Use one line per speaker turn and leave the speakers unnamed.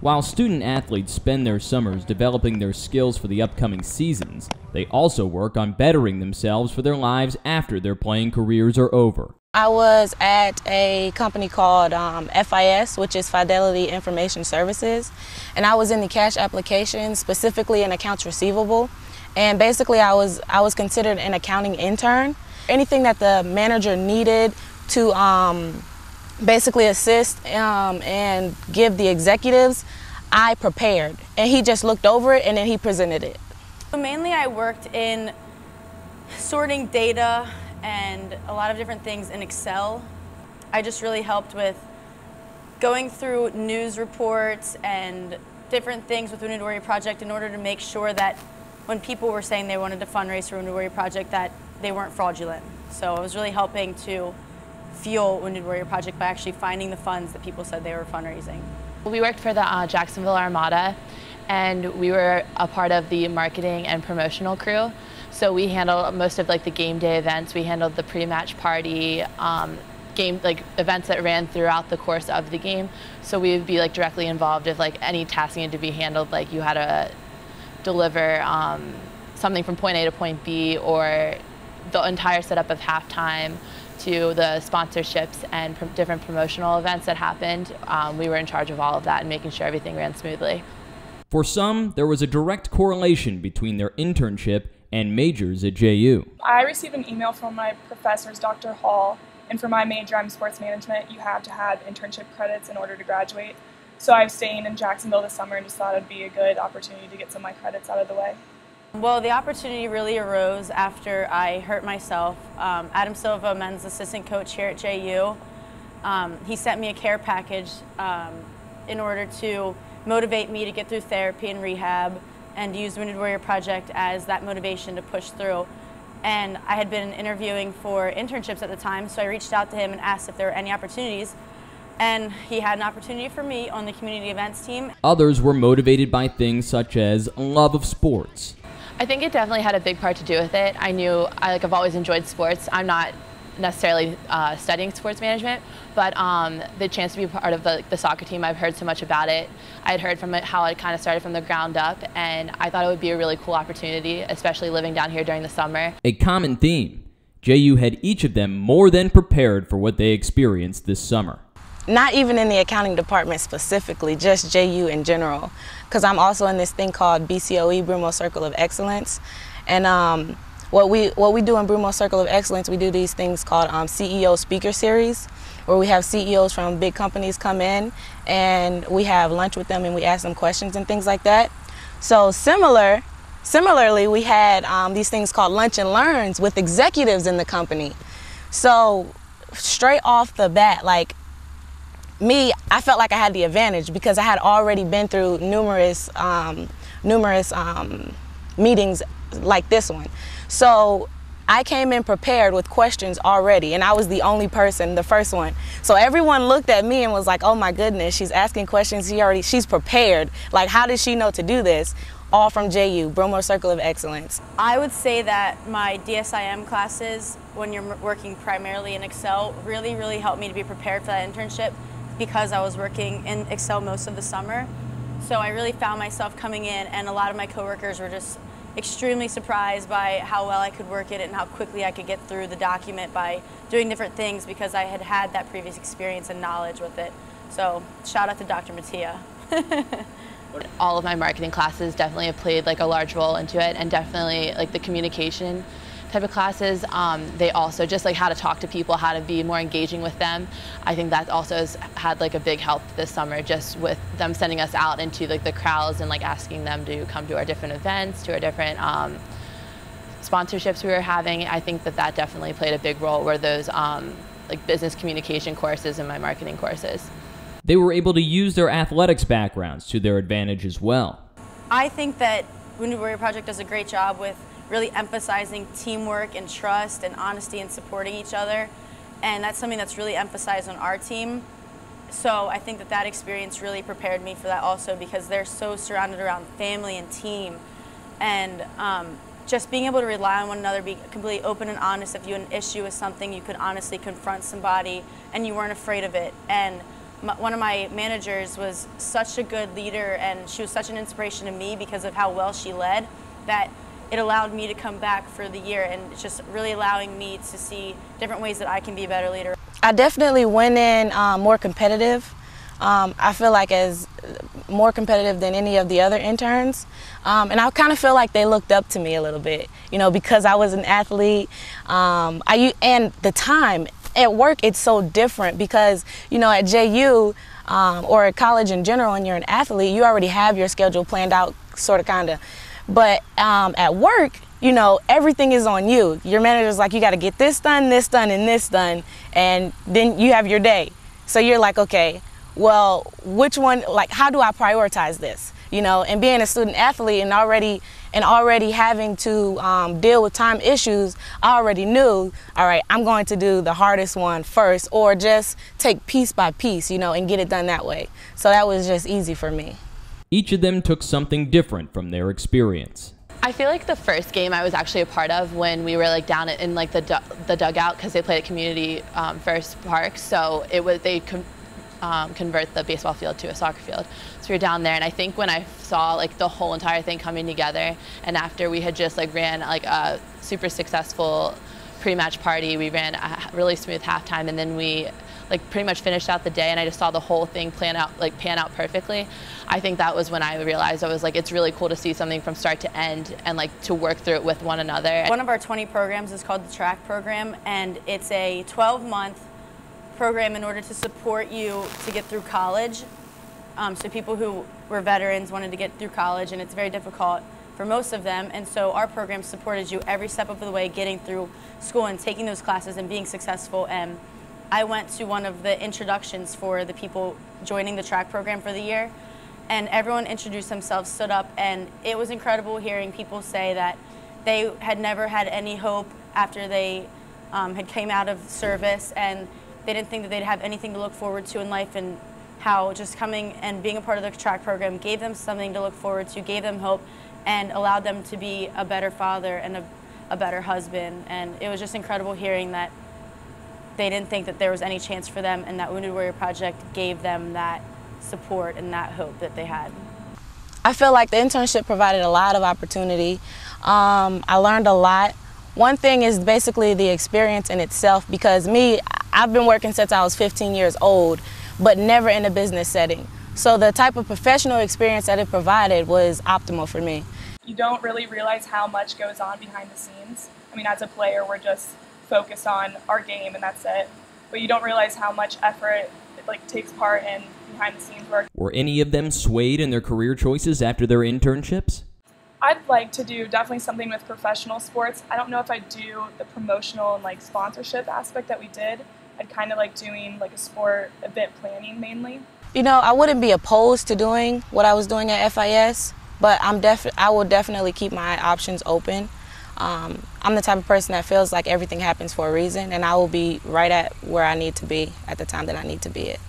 While student athletes spend their summers developing their skills for the upcoming seasons, they also work on bettering themselves for their lives after their playing careers are over.
I was at a company called FIS, which is Fidelity Information Services, and I was in the cash application, specifically in accounts receivable. And basically I was considered an accounting intern. Anything that the manager needed to basically assist and give the executives, I prepared. And he just looked over it and then he presented it.
So mainly I worked in sorting data and a lot of different things in Excel. I just really helped with going through news reports and different things with Wounded Warrior Project in order to make sure that when people were saying they wanted to fundraise for Wounded Warrior Project that they weren't fraudulent. So I was really helping to fuel Wounded Warrior Project by actually finding the funds that people said they were fundraising.
We worked for the Jacksonville Armada, and we were a part of the marketing and promotional crew. So we handled most of the game day events. We handled the pre-match party, events that ran throughout the course of the game. So we would be directly involved if any task needed to be handled, you had to deliver something from point A to point B, or the entire setup of halftime, to the sponsorships and different promotional events that happened. We were in charge of all of that and making sure everything ran smoothly.
For some, there was a direct correlation between their internship and majors at JU.
I received an email from my professors, Dr. Hall, and for my major, I'm sports management. You have to have internship credits in order to graduate. So I was staying in Jacksonville this summer and just thought it'd be a good opportunity to get some of my credits out of the way.
Well, the opportunity really arose after I hurt myself. Adam Silva, men's assistant coach here at JU, he sent me a care package in order to motivate me to get through therapy and rehab, and use Wounded Warrior Project as that motivation to push through. And I had been interviewing for internships at the time, so I reached out to him and asked if there were any opportunities. And he had an opportunity for me on the community events team.
Others were motivated by things such as love of sports.
I think it definitely had a big part to do with it. I've always enjoyed sports. I'm not necessarily studying sports management, but the chance to be part of the soccer team, I've heard so much about it. I had heard from it how it kind of started from the ground up, and I thought it would be a really cool opportunity, especially living down here during the summer.
A common theme: JU had each of them more than prepared for what they experienced this summer.
Not even in the accounting department specifically, just JU in general, because I'm also in this thing called BCOE, Brumo Circle of Excellence. And what we do in Brumo Circle of Excellence, we do these things called CEO Speaker Series, where we have CEOs from big companies come in and we have lunch with them and we ask them questions and things like that. So similarly, we had these things called lunch and learns with executives in the company. So straight off the bat, I felt like I had the advantage because I had already been through numerous meetings like this one. So I came in prepared with questions already, and I was the only person, the first one. So everyone looked at me and was like, oh my goodness, she's asking questions, she's prepared. How does she know to do this? All from JU, Brumo Circle of Excellence.
I would say that my DSIM classes, when you're working primarily in Excel, really, really helped me to be prepared for that internship, because I was working in Excel most of the summer. So I really found myself coming in, and a lot of my coworkers were just extremely surprised by how well I could work it and how quickly I could get through the document by doing different things, because I had had that previous experience and knowledge with it. So shout out to Dr. Mattia.
All of my marketing classes definitely have played a large role into it, and definitely the communication type of classes. They also just how to talk to people, how to be more engaging with them. I think that also has had a big help this summer, just with them sending us out into the crowds and asking them to come to our different events, to our different sponsorships we were having. I think that definitely played a big role, were those business communication courses and my marketing courses.
They were able to use their athletics backgrounds to their advantage as well.
I think that Wounded Warrior Project does a great job with really emphasizing teamwork and trust and honesty and supporting each other. And that's something that's really emphasized on our team. So I think that experience really prepared me for that also, because they're so surrounded around family and team. And just being able to rely on one another, be completely open and honest. If you had an issue with something, you could honestly confront somebody and you weren't afraid of it. And one of my managers was such a good leader, and she was such an inspiration to me because of how well she led, that it allowed me to come back for the year, and it's just really allowing me to see different ways that I can be a better leader.
I definitely went in more competitive. I feel like as more competitive than any of the other interns. And I kind of feel like they looked up to me a little bit, you know, because I was an athlete. And the time at work, it's so different because, you know, at JU or at college in general, when you're an athlete, you already have your schedule planned out, sort of, kind of. But at work, you know, everything is on you. Your manager's like, you got to get this done, and this done, and then you have your day. So you're like, okay, well, which one, like, how do I prioritize this? You know, and being a student athlete and already having to deal with time issues, I already knew, all right, I'm going to do the hardest one first, or just take piece by piece, you know, and get it done that way. So that was just easy for me.
Each of them took something different from their experience.
I feel like the first game I was actually a part of when we were like down in like the dugout, because they played at Community First Park, so it was convert the baseball field to a soccer field. So we were down there, and I think when I saw like the whole entire thing coming together, and after we had just like ran like a super successful pre-match party, we ran a really smooth halftime, and then we like pretty much finished out the day, and I just saw the whole thing pan out perfectly. I think that was when I realized, I was like, it's really cool to see something from start to end and like to work through it with one another.
One of our 20 programs is called the track program, and it's a 12-month program in order to support you to get through college. So people who were veterans wanted to get through college, and it's very difficult for most of them, and so our program supported you every step of the way getting through school and taking those classes and being successful. And I went to one of the introductions for the people joining the track program for the year, and everyone introduced themselves, stood up, and it was incredible hearing people say that they had never had any hope after they had came out of service, and they didn't think that they'd have anything to look forward to in life, and how just coming and being a part of the track program gave them something to look forward to, gave them hope, and allowed them to be a better father and a better husband. And it was just incredible hearing that they didn't think that there was any chance for them, and that Wounded Warrior Project gave them that support and that hope that they had.
I feel like the internship provided a lot of opportunity. I learned a lot. One thing is basically the experience in itself, because I've been working since I was 15 years old, but never in a business setting. So the type of professional experience that it provided was optimal for me.
You don't really realize how much goes on behind the scenes. I mean, as a player, we're just focused on our game and that's it. But you don't realize how much effort it takes part in behind the scenes work.
Were any of them swayed in their career choices after their internships?
I'd like to do definitely something with professional sports. I don't know if I'd do the promotional and sponsorship aspect that we did. I'd kind of like doing a sport event planning mainly.
You know, I wouldn't be opposed to doing what I was doing at FIS, but I will definitely keep my options open. I'm the type of person that feels like everything happens for a reason, and I will be right at where I need to be at the time that I need to be at.